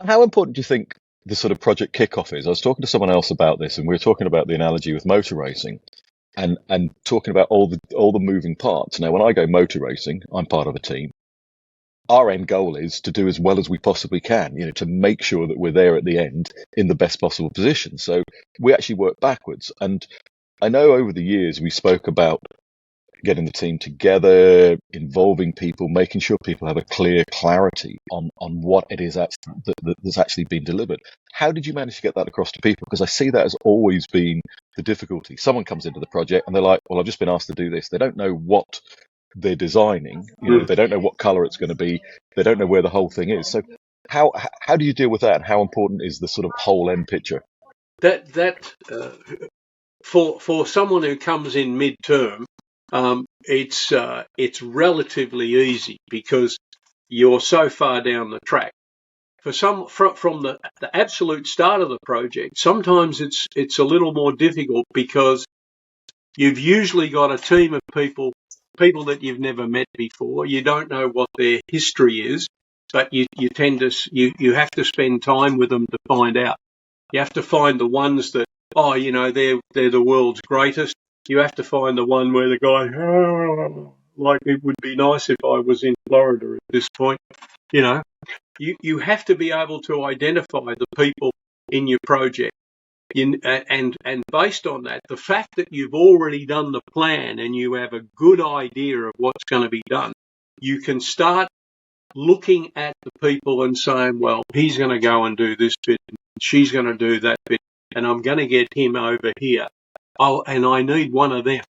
How important do you think the sort of project kickoff is? I was talking to someone else about this, and we were talking about the analogy with motor racing, and talking about all the moving parts. Now, when I go motor racing, I'm part of a team. Our end goal is to do as well as we possibly can, to make sure that we're there at the end in the best possible position. So we actually work backwards. And I know over the years we spoke about getting the team together, involving people, making sure people have a clear clarity on what it is that's actually been delivered. How did you manage to get that across to people? Because I see that as always been the difficulty. Someone comes into the project and they're like, well, I've just been asked to do this. They don't know what they're designing. They don't know what color it's going to be. They don't know where the whole thing is. So how do you deal with that? And how important is the sort of whole end picture? For someone who comes in mid-term, it's relatively easy because you're so far down the track. For some, from the absolute start of the project, sometimes it's a little more difficult because you've usually got a team of people that you've never met before. You don't know what their history is, but you have to spend time with them to find out. You have to find the ones that, they're the world's greatest. You have to find the one where the guy, like it would be nice if I was in Florida at this point. You have to be able to identify the people in your project. And based on that, the fact that you've already done the plan and you have a good idea of what's going to be done, you can start looking at the people and saying, well, he's going to go and do this bit, and she's going to do that bit, and I'm going to get him over here. Oh, and I need one of them.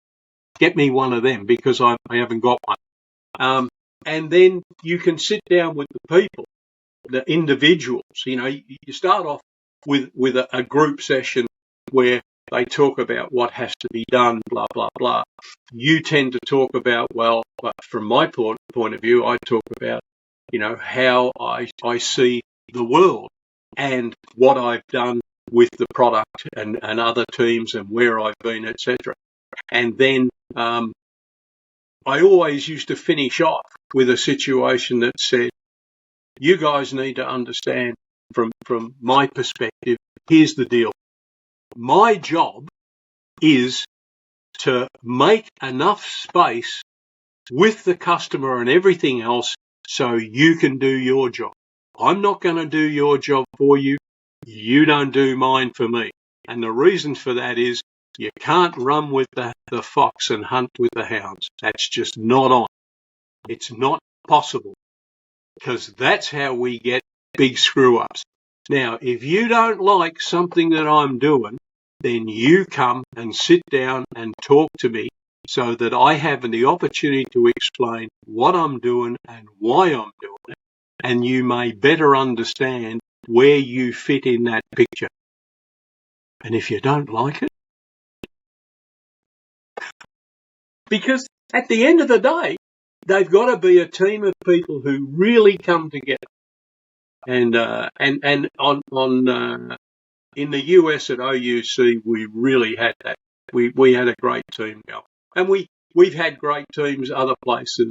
Get me one of them because I haven't got one. And then you can sit down with the people, the individuals. You start off with a group session where they talk about what has to be done, blah, blah, blah. You tend to talk about, well, from my point of view, I talk about, how I see the world and what I've done with the product and other teams and where I've been, etc. And then I always used to finish off with a situation that said, you guys need to understand from my perspective, here's the deal. My job is to make enough space with the customer and everything else so you can do your job. I'm not going to do your job for you. You don't do mine for me. And the reason for that is you can't run with the fox and hunt with the hounds. That's just not on. It's not possible because that's how we get big screw-ups. Now, if you don't like something that I'm doing, then you come and sit down and talk to me so that I have the opportunity to explain what I'm doing and why I'm doing it, and you may better understand where you fit in that picture. And if you don't like it, because at the end of the day, they've got to be a team of people who really come together. And in the US at OUC, we really had that. We had a great team going. And we've had great teams other places